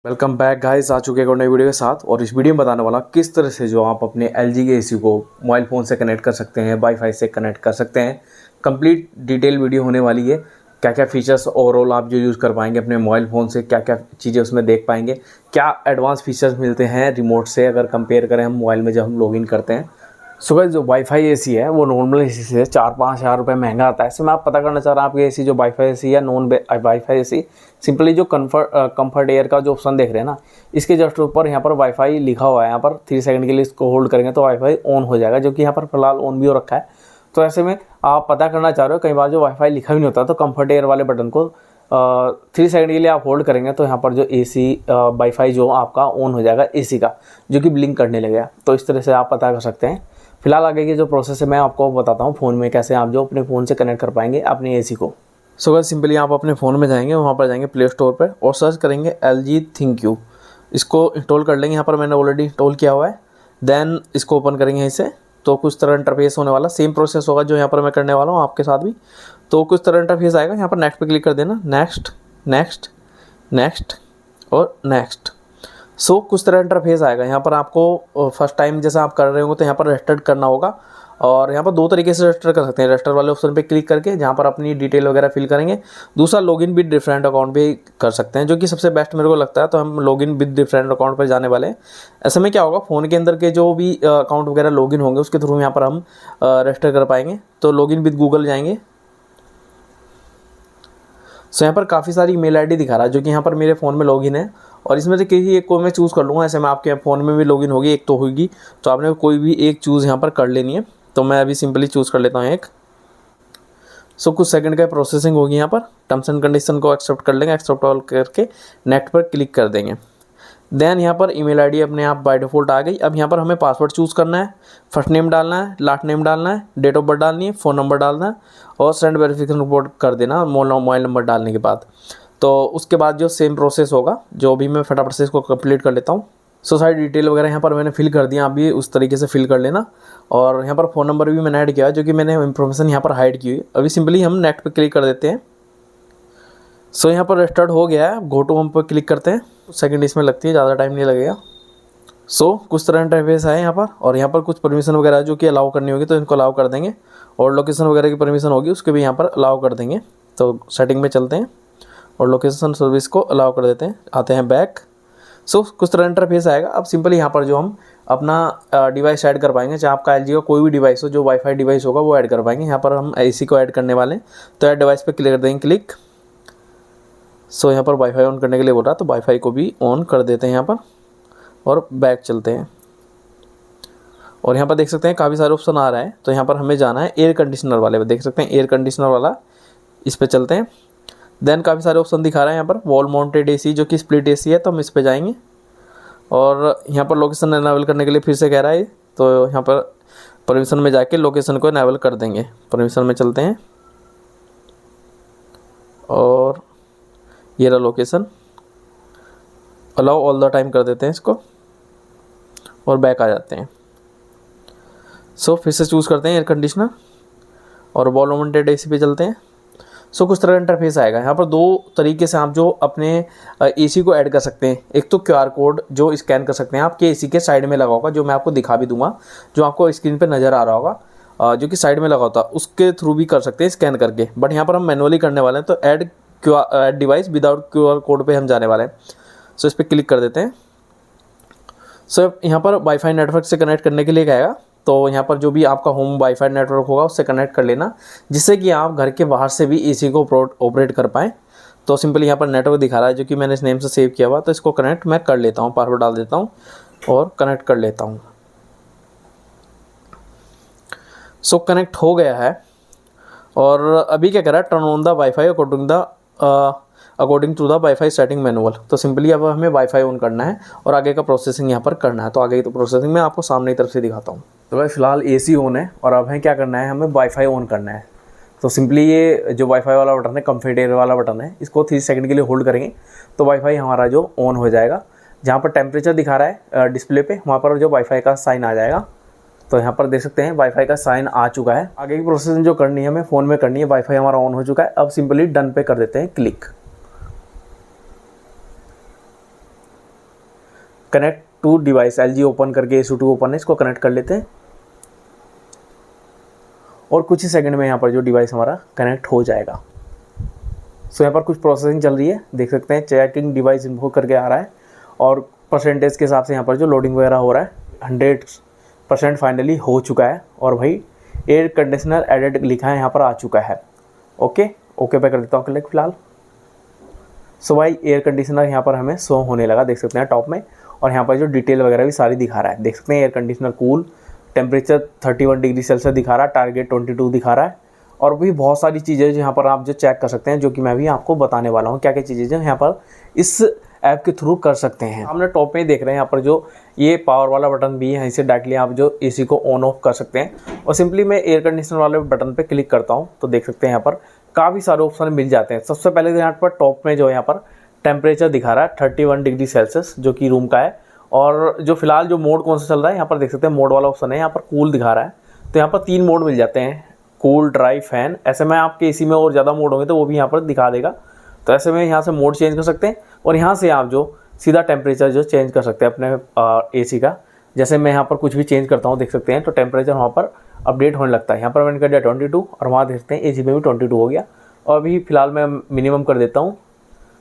Welcome back guys, आ चुके हैं एक नई वीडियो के साथ। और इस वीडियो में बताने वाला किस तरह से जो आप अपने LG के एसी को मोबाइल फ़ोन से कनेक्ट कर सकते हैं, वाईफाई से कनेक्ट कर सकते हैं। कंप्लीट डिटेल वीडियो होने वाली है। क्या क्या फीचर्स ओवरऑल आप जो यूज़ कर पाएंगे अपने मोबाइल फ़ोन से, क्या क्या चीज़ें उसमें देख पाएंगे, क्या एडवांस फीचर्स मिलते हैं रिमोट से अगर कंपेयर करें हम मोबाइल में जब हम लॉगिन करते हैं। सो गाइस, जो वाईफाई एसी है वो नॉर्मल एसी से 4-5 हज़ार रुपये महंगा आता है। इसमें आप पता करना चाह रहे हैं आपके एसी जो वाईफाई एसी या नॉन वाईफाई एसी, सिंपली जो कंफर्ट एयर का जो ऑप्शन देख रहे हैं ना, इसके जस्ट ऊपर यहाँ पर वाईफाई लिखा हुआ है। यहाँ पर 3 सेकंड के लिए इसको होल्ड करेंगे तो वाईफाई ऑन हो जाएगा, जो कि यहाँ पर फिलहाल ऑन भी हो रखा है। तो ऐसे में आप पता करना चाह रहे हो, कई बार जो वाईफाई लिखा भी नहीं होता, तो कंफर्ट एयर वाले बटन को 3 सेकंड के लिए आप होल्ड करेंगे तो यहाँ पर जो एसी वाईफाई जो आपका ऑन हो जाएगा एसी का, जो कि ब्लिंक करने लगेगा। तो इस तरह से आप पता कर सकते हैं। फिलहाल आगे की जो प्रोसेस है मैं आपको बताता हूँ फ़ोन में कैसे आप जो अपने फ़ोन से कनेक्ट कर पाएंगे अपने एसी को। सो गाइस, सिंपली आप अपने फ़ोन में जाएंगे, वहाँ पर जाएंगे प्ले स्टोर पर और सर्च करेंगे LG ThinQ। इसको इंस्टॉल कर लेंगे। यहाँ पर मैंने ऑलरेडी इंस्टॉल किया हुआ है। देन इसको ओपन करेंगे इसे, तो कुछ तरह इंटरफेस होने वाला, सेम प्रोसेस होगा जो यहाँ पर मैं करने वाला हूँ आपके साथ भी। तो कुछ तरह इंटरफेस आएगा। यहाँ पर नेक्स्ट पे क्लिक कर देना, नेक्स्ट नेक्स्ट नेक्स्ट और नेक्स्ट। सो कुछ तरह इंटरफेस आएगा। यहाँ पर आपको फर्स्ट टाइम जैसा आप कर रहे होंगे तो यहाँ पर रजिस्टर करना होगा। और यहाँ पर 2 तरीके से रजिस्टर कर सकते हैं। रजिस्टर वाले ऑप्शन पे क्लिक करके, जहाँ पर अपनी डिटेल वगैरह फिल करेंगे। दूसरा, लॉगिन विद डिफरेंट अकाउंट भी कर सकते हैं, जो कि सबसे बेस्ट मेरे को लगता है। तो हम लॉगिन विद डिफरेंट अकाउंट पर जाने वाले हैं। ऐसे में क्या होगा, फ़ोन के अंदर के जो भी अकाउंट वगैरह लॉगिन होंगे उसके थ्रू यहाँ पर हम रजिस्टर कर पाएंगे। तो लॉगिन विद गूगल जाएंगे। सो यहाँ पर काफ़ी सारी ईमेल आईडी दिखा रहा है, जो कि यहाँ पर मेरे फ़ोन में लॉगिन है। और इसमें से किसी एक को मैं चूज़ कर लूँगा। ऐसे में आपके फ़ोन में भी लॉगिन होगी, एक तो होगी, तो आपने कोई भी एक चूज़ यहाँ पर कर लेनी है। तो मैं अभी सिंपली चूज़ कर लेता हूँ एक। सो कुछ सेकंड का प्रोसेसिंग होगी। यहाँ पर टर्म्स एंड कंडीशन को एक्सेप्ट कर लेंगे। एक्सेप्ट ऑल करके नेक्स्ट पर क्लिक कर देंगे। देन यहाँ पर ईमेल आईडी अपने आप बाय डिफ़ॉल्ट आ गई। अब यहाँ पर हमें पासवर्ड चूज़ करना है, फर्स्ट नेम डालना है, लास्ट नेम डालना है, डेट ऑफ बर्थ डालनी है, फ़ोन नंबर डालना है और सेंड वेरिफिकेशन रिपोर्ट कर देना मोबाइल नंबर डालने के बाद। तो उसके बाद जो सेम प्रोसेस होगा, जो भी मैं फटाफट से इसको कंप्लीट कर लेता हूँ। सो सारी डिटेल वगैरह यहाँ पर मैंने फिल कर दिया, आप भी उस तरीके से फिल कर लेना। और यहाँ पर फ़ोन नंबर भी मैंने ऐड किया है, जो कि मैंने इन्फॉर्मेशन यहाँ पर हाइड की हुई है। अभी सिंपली हम नेक्स्ट पे क्लिक कर देते हैं। सो यहाँ पर रजिस्टर्ड हो गया है। गो टू होम पर क्लिक करते हैं। सेकंड इसमें लगती है, ज़्यादा टाइम नहीं लगेगा। सो कुछ तरह इंटरफेस है यहाँ पर। और यहाँ पर कुछ परमिशन वगैरह जो कि अलाउ करनी होगी तो इनको अलाउ कर देंगे। और लोकेशन वगैरह की परमिशन होगी उसके भी यहाँ पर अलाउ कर देंगे। तो सेटिंग में चलते हैं और लोकेशन सर्विस को अलाउ कर देते हैं। आते हैं बैक। सो कुछ तरह इंटरफेस आएगा। अब सिंपली यहाँ पर जो हम अपना डिवाइस ऐड कर पाएंगे, चाहे आपका LG का कोई भी डिवाइस हो, जो वाईफाई डिवाइस होगा वो ऐड कर पाएंगे। यहाँ पर हम एसी को ऐड करने वाले हैं, तो ऐड डिवाइस पे क्लिक कर देंगे, क्लिक। सो यहाँ पर वाईफाई ऑन करने के लिए बोल रहा है, तो वाईफाई को भी ऑन कर देते हैं यहाँ पर और बैक चलते हैं। और यहाँ पर देख सकते हैं काफ़ी सारे ऑप्शन आ रहा है। तो यहाँ पर हमें जाना है एयर कंडीशनर वाले पे, देख सकते हैं एयर कंडीशनर वाला, इस पर चलते हैं। देन काफ़ी सारे ऑप्शन दिखा रहा है यहाँ पर वॉल माउंटेड एसी, जो कि स्प्लिट एसी है, तो हम इस पर जाएंगे। और यहाँ पर लोकेशन इनेबल करने के लिए फिर से कह रहा है, तो यहाँ पर परमिशन में जाके लोकेशन को इनेबल कर देंगे। परमिशन में चलते हैं और ये रहा location, allow all the time कर देते हैं इसको और बैक आ जाते हैं। सो फिर से चूज़ करते हैं एयर कंडीशनर और वॉल माउंटेड एसी पे चलते हैं। सो कुछ तरह इंटरफेस आएगा। यहाँ पर 2 तरीके से आप जो अपने एसी को ऐड कर सकते हैं। एक तो QR कोड जो स्कैन कर सकते हैं, आपके एसी के साइड में लगा होगा, जो मैं आपको दिखा भी दूंगा, जो आपको स्क्रीन पे नज़र आ रहा होगा, जो कि साइड में लगा होता है, उसके थ्रू भी कर सकते हैं स्कैन करके। बट यहाँ पर हम मैनुअली करने वाले हैं, तो add device without QR code पर हम जाने वाले हैं। सो इस पर क्लिक कर देते हैं। सो यहाँ पर वाईफाई नेटवर्क से कनेक्ट करने के लिए कहेगा, तो यहाँ पर जो भी आपका होम वाईफाई नेटवर्क होगा उससे कनेक्ट कर लेना, जिससे कि आप घर के बाहर से भी एसी को ऑपरेट कर पाएँ। तो सिंपली यहाँ पर नेटवर्क दिखा रहा है, जो कि मैंने इस नेम से सेव किया हुआ, तो इसको कनेक्ट मैं कर लेता हूँ, पासवर्ड डाल देता हूँ और कनेक्ट कर लेता हूँ। सो कनेक्ट हो गया है। और अभी क्या कर रहा है, turn on the WiFi according to the WiFi setting manual. तो सिंपली अब हमें वाईफाई ऑन करना है और आगे का प्रोसेसिंग यहाँ पर करना है। तो आगे की तो प्रोसेसिंग मैं आपको सामने की तरफ से दिखाता हूँ। तो भाई फिलहाल एसी ऑन है और अब हमें क्या करना है, हमें वाईफाई ऑन करना है। तो सिंपली ये जो वाईफाई वाला बटन है, कंफर्ट एयर वाला बटन है, इसको 3 सेकंड के लिए होल्ड करेंगे तो वाईफाई हमारा जो ऑन हो जाएगा। जहाँ पर टेम्परेचर दिखा रहा है डिस्प्ले पे, वहाँ पर जो वाईफाई का साइन आ जाएगा। तो यहाँ पर देख सकते हैं वाईफाई का साइन आ चुका है। आगे की प्रोसेसिंग जो करनी है हमें फ़ोन में करनी है। वाईफाई हमारा ऑन हो चुका है। अब सिंपली डन पे कर देते हैं click. Connect to device, LG open करके AC2 ओपन है, इसको कनेक्ट कर लेते हैं और कुछ ही सेकंड में यहाँ पर जो डिवाइस हमारा कनेक्ट हो जाएगा। सो यहाँ पर कुछ प्रोसेसिंग चल रही है, देख सकते हैं चेकिंग डिवाइस इन्फो करके आ रहा है और परसेंटेज के हिसाब से यहाँ पर जो लोडिंग वगैरह हो रहा है 100% फाइनली हो चुका है। और भाई एयर कंडीशनर एडेड लिखा है यहाँ पर आ चुका है। ओके पे कर देता हूँ क्लिक फिलहाल। सो भाई एयर कंडीशनर यहाँ पर हमें शो होने लगा, देख सकते हैं टॉप में, और यहाँ पर जो डिटेल वगैरह भी सारी दिखा रहा है, देख सकते हैं air conditioner cool, temperature 31 degree Celsius दिखा रहा है, टारगेट 22 दिखा रहा है, और भी बहुत सारी चीज़ें यहाँ पर आप जो चेक कर सकते हैं, जो कि मैं भी आपको बताने वाला हूँ क्या क्या चीज़ें जो यहाँ पर इस ऐप के थ्रू कर सकते हैं। हमने टॉप में देख रहे हैं यहाँ पर जो ये पावर वाला बटन भी है, इसे डायरेक्टली आप जो AC को ऑन ऑफ कर सकते हैं। और सिंपली मैं एयर कंडीशनर वाले बटन पे क्लिक करता हूँ तो देख सकते हैं यहाँ पर काफ़ी सारे ऑप्शन मिल जाते हैं। सबसे पहले तो यहाँ पर टॉप में जो यहाँ पर टेम्परेचर दिखा रहा है 31 डिग्री सेल्सियस जो कि रूम का है, और जो फिलहाल जो मोड कौन सा चल रहा है यहाँ पर देख सकते हैं मोड वाला ऑप्शन है, यहाँ पर कूल दिखा रहा है। तो यहाँ पर 3 मोड मिल जाते हैं, कूल, ड्राई, फैन। ऐसे में आपके AC में और ज़्यादा मोड होंगे तो वो भी यहाँ पर दिखा देगा। तो ऐसे में यहाँ से मोड चेंज कर सकते हैं और यहाँ से आप जो सीधा टेम्परेचर जो चेंज कर सकते हैं अपने AC का। जैसे मैं यहाँ पर कुछ भी चेंज करता हूँ देख सकते हैं तो टेम्परेचर वहाँ पर अपडेट होने लगता है। यहाँ पर मैंने कर दिया 22 और वहाँ देख सकते हैं AC में भी 22 हो गया। और अभी फ़िलहाल मैं मिनिमम कर देता हूँ,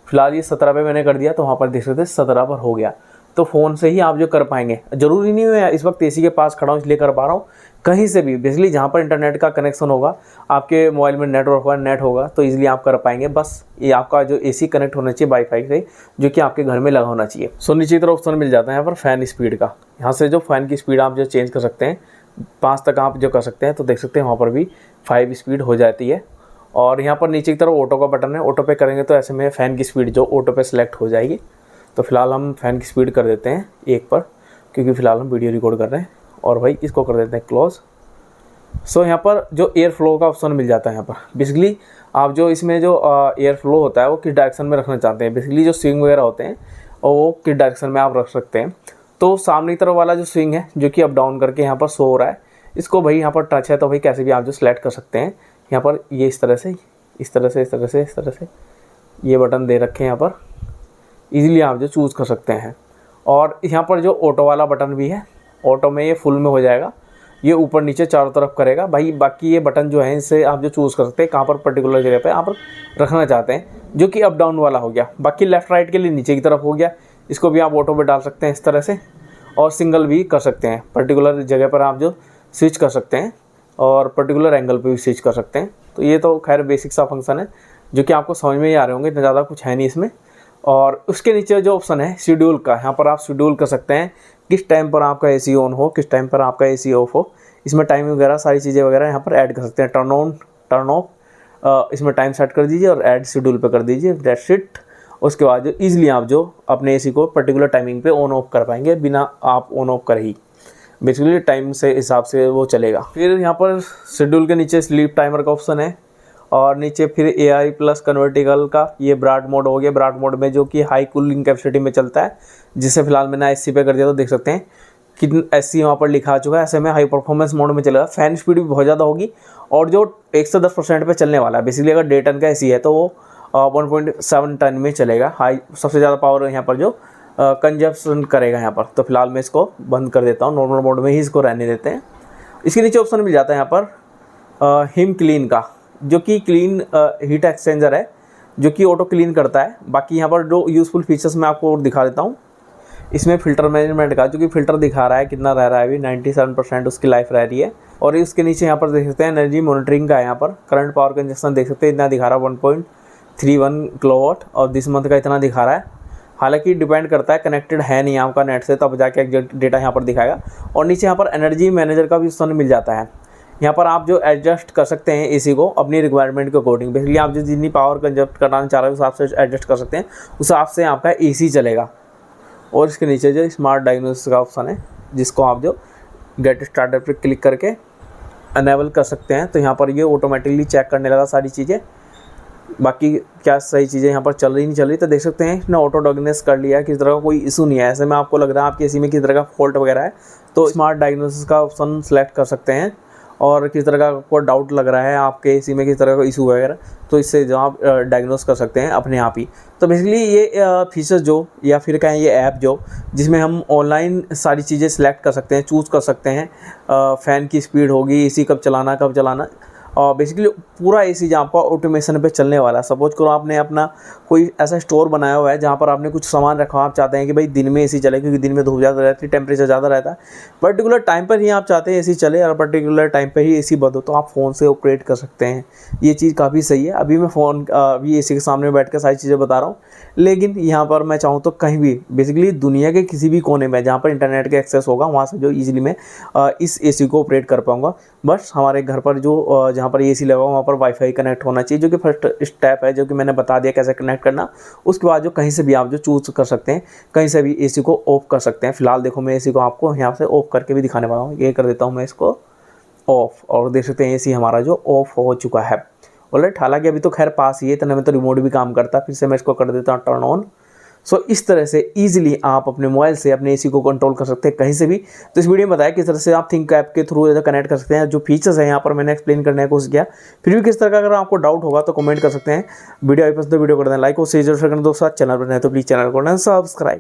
फ़िलहाल ये 17 पे मैंने कर दिया तो वहाँ पर देख सकते हैं 17 पर हो गया। तो फ़ोन से ही आप जो कर पाएंगे, ज़रूरी नहीं है इस वक्त AC के पास खड़ा हूँ इसलिए कर पा रहा हूँ, कहीं से भी बेसिकली जहाँ पर इंटरनेट का कनेक्शन होगा, आपके मोबाइल में नेटवर्क होगा, नेट होगा तो इजीली आप कर पाएंगे। बस ये आपका जो AC कनेक्ट होना चाहिए वाईफाई से, जो कि आपके घर में लगा होना चाहिए। सो नीचे की तरफ ऑप्शन मिल जाता है यहाँ पर फ़ैन स्पीड का, यहाँ से जो फ़ैन की स्पीड आप जो चेंज कर सकते हैं 5 तक आप जो कर सकते हैं। तो देख सकते हैं वहाँ पर भी 5 स्पीड हो जाती है। और यहाँ पर नीचे की तरफ ऑटो का बटन है, ऑटो पे करेंगे तो ऐसे में फ़ैन की स्पीड जो ऑटो पे सिलेक्ट हो जाएगी। तो फिलहाल हम फ़ैन की स्पीड कर देते हैं 1 पर, क्योंकि फ़िलहाल हम वीडियो रिकॉर्ड कर रहे हैं। और भाई इसको कर देते हैं क्लोज़। सो यहाँ पर जो एयर फ्लो का ऑप्शन मिल जाता है यहाँ पर, बेसिकली आप जो इसमें जो एयर फ्लो होता है वो किस डायरेक्शन में रखना चाहते हैं, बेसिकली जो स्विंग वगैरह होते हैं और वो किस डायरेक्शन में आप रख सकते हैं। तो सामने की तरफ वाला जो स्विंग है जो कि अप डाउन करके यहाँ पर शो हो रहा है, इसको भाई यहाँ पर टच है तो भाई कैसे भी आप जो सिलेक्ट कर सकते हैं। यहाँ पर ये इस तरह से ये बटन दे रखे हैं, यहाँ पर इजीली आप जो चूज़ कर सकते हैं। और यहाँ पर जो ऑटो वाला बटन भी है, ऑटो में ये फुल में हो जाएगा, ये ऊपर नीचे चारों तरफ करेगा भाई। बाकी ये बटन जो है इससे आप जो चूज़ कर सकते हैं कहाँ पर पर्टिकुलर जगह पे आप रखना चाहते हैं, जो कि अप डाउन वाला हो गया। बाकी लेफ़्ट राइट के लिए नीचे की तरफ हो गया, इसको भी आप ऑटो पे डाल सकते हैं इस तरह से, और सिंगल भी कर सकते हैं, पर्टिकुलर जगह पर आप जो स्विच कर सकते हैं और पर्टिकुलर एंगल पे भी स्विच कर सकते हैं। तो ये तो खैर बेसिक सा फंक्शन है जो कि आपको समझ में ही आ रहे होंगे, इतना ज़्यादा कुछ है नहीं इसमें। और उसके नीचे जो ऑप्शन है शेड्यूल का, यहाँ पर आप शेड्यूल कर सकते हैं किस टाइम पर आपका AC ऑन हो, किस टाइम पर आपका AC ऑफ हो। इसमें टाइम वगैरह सारी चीज़ें वगैरह यहाँ पर ऐड कर सकते हैं, टर्न ऑन टर्न ऑफ, इसमें टाइम सेट कर दीजिए और ऐड शेड्यूल पे कर दीजिए, दैट्स इट। उसके बाद जो ईजिली आप जो अपने AC को पर्टिकुलर टाइमिंग पे ऑन ऑफ कर पाएंगे बिना आप ऑन ऑफ कर ही, बेसिकली टाइम से हिसाब से वो चलेगा। फिर यहाँ पर शेड्यूल के नीचे स्लीप टाइमर का ऑप्शन है, और नीचे फिर AI प्लस कन्वर्टिकल का ये ब्राड मोड हो गया। ब्राड मोड में जो कि हाई कूलिंग कैपेसिटी में चलता है, जिसे फिलहाल मैंने AC पे कर दिया तो देख सकते हैं कि AC वहाँ पर लिखा चुका है। ऐसे में हाई परफॉर्मेंस मोड में चलेगा, फ़ैन स्पीड भी बहुत ज़्यादा होगी, और जो 110% पे चलने वाला है। बेसिकली अगर 1.5 टन का AC है तो वो 1.7 टन में चलेगा। हाई सबसे ज़्यादा पावर यहाँ पर जो कंजप्शन करेगा यहाँ पर। तो फिलहाल मैं इसको बंद कर देता हूँ, नॉर्मल मोड में ही इसको रहने देते हैं। इसके नीचे ऑप्शन मिल जाता है यहाँ पर हिम क्लीन का, जो कि क्लीन हीट एक्सचेंजर है, जो कि ऑटो क्लीन करता है। बाकी यहाँ पर जो यूज़फुल फीचर्स मैं आपको और दिखा देता हूँ। इसमें फ़िल्टर मैनेजमेंट का, जो कि फ़िल्टर दिखा रहा है कितना रह रहा है, अभी 97% उसकी लाइफ रह रही है। और इसके नीचे यहाँ पर देख सकते हैं एनर्जी मॉनिटरिंग का है, यहाँ पर करंट पावर कंजप्शन देख सकते हैं इतना दिखा रहा है 1.31 किलोवाट, और दिस मंथ का इतना दिखा रहा है। हालांकि डिपेंड करता है, कनेक्टेड है नहीं आपका नेट से, तब जाके एग्जैक्ट डेटा यहाँ पर दिखाएगा। और नीचे यहाँ पर एनर्जी मैनेजर का भी ऑप्शन मिल जाता है। यहाँ पर आप जो एडजस्ट कर सकते हैं AC को अपनी रिक्वायरमेंट के अकॉर्डिंग, बेसिकली आप जो जितनी पावर कंजप्ट कराना चाह रहे हैं उस हिसाब से एडजस्ट कर सकते हैं, उस हिसाब से आपका AC चलेगा। और इसके नीचे जो स्मार्ट डायग्नोसिस का ऑप्शन है, जिसको आप जो गेट स्टार्टर पर क्लिक करके अनेबल कर सकते हैं। तो यहाँ पर ये ऑटोमेटिकली चेक करने लगा सारी चीज़ें, बाकी क्या सही चीज़ें यहाँ पर चल रही नहीं चल रही। तो देख सकते हैं इसने ऑटो डायग्नोसिस कर लिया है, किस तरह का कोई इशू नहीं है। ऐसे में आपको लग रहा है आपकी AC में किस तरह का फॉल्ट वगैरह है, तो स्मार्ट डायग्नोसिस का ऑप्शन सेलेक्ट कर सकते हैं और किस तरह का आपको डाउट लग रहा है आपके एसी में, किस तरह का इशू वगैरह, तो इससे जो आप डायग्नोस कर सकते हैं अपने आप ही। तो बेसिकली ये फीचर्स जो या फिर कहें ये ऐप जो जिसमें हम ऑनलाइन सारी चीज़ें सेलेक्ट कर सकते हैं, चूज़ कर सकते हैं, फ़ैन की स्पीड होगी, एसी कब चलाना, और बेसिकली पूरा एसी जहाँ आपका ऑटोमेशन पे चलने वाला है। सपोज करो आपने अपना कोई ऐसा स्टोर बनाया हुआ है जहाँ पर आपने कुछ सामान रखा हुआ, आप चाहते हैं कि भाई दिन में एसी चले क्योंकि दिन में धूप ज़्यादा रहती है, टेम्परेचर ज़्यादा रहता है, पर्टिकुलर टाइम पर ही आप चाहते हैं एसी चले और पर्टिकुलर टाइम पर ही एसी बंद हो, तो आप फ़ोन से ऑपरेट कर सकते हैं। ये चीज़ काफ़ी सही है। अभी मैं अभी एसी के सामने बैठ कर सारी चीज़ें बता रहा हूँ, लेकिन यहाँ पर मैं चाहूँ तो कहीं भी बेसिकली दुनिया के किसी भी कोने में जहाँ पर इंटरनेट का एक्सेस होगा वहाँ से जो ईजिली मैं इस एसी को ऑपरेट कर पाऊँगा। बस हमारे घर पर जो जहाँ पर एसी लगा वहाँ पर वाईफाई कनेक्ट होना चाहिए, जो कि फर्स्ट स्टेप है, जो कि मैंने बता दिया कैसे कनेक्ट करना। उसके बाद जो कहीं से भी आप जो चूज़ कर सकते हैं, कहीं से भी एसी को ऑफ कर सकते हैं। फिलहाल देखो मैं एसी को आपको यहाँ से ऑफ करके भी दिखाने वाला हूँ। ये कर देता हूँ मैं इसको ऑफ, और देख सकते हैं एसी हमारा जो ऑफ हो चुका है। ऑलराइट, हालांकि अभी तो खैर पास ही है, इतने में तो रिमोट भी काम करता है। फिर से मैं इसको कर देता हूँ टर्न ऑन। सो इस तरह से ईजिली आप अपने मोबाइल से अपने एसी को कंट्रोल कर सकते हैं कहीं से भी। तो इस वीडियो में बताया किस तरह से आप थिंक ऐप के थ्रू कनेक्ट कर सकते हैं। जो फीचर्स हैं यहाँ पर मैंने एक्सप्लेन करने की कोशिश किया। फिर भी किस तरह का अगर आपको डाउट होगा तो कमेंट कर सकते हैं। वीडियो आई पसंद तो वीडियो कर दें लाइक और शेयर जरूर करना दोस्तों। चैनल पर नहीं तो प्लीज़ चैनल को सब्सक्राइब।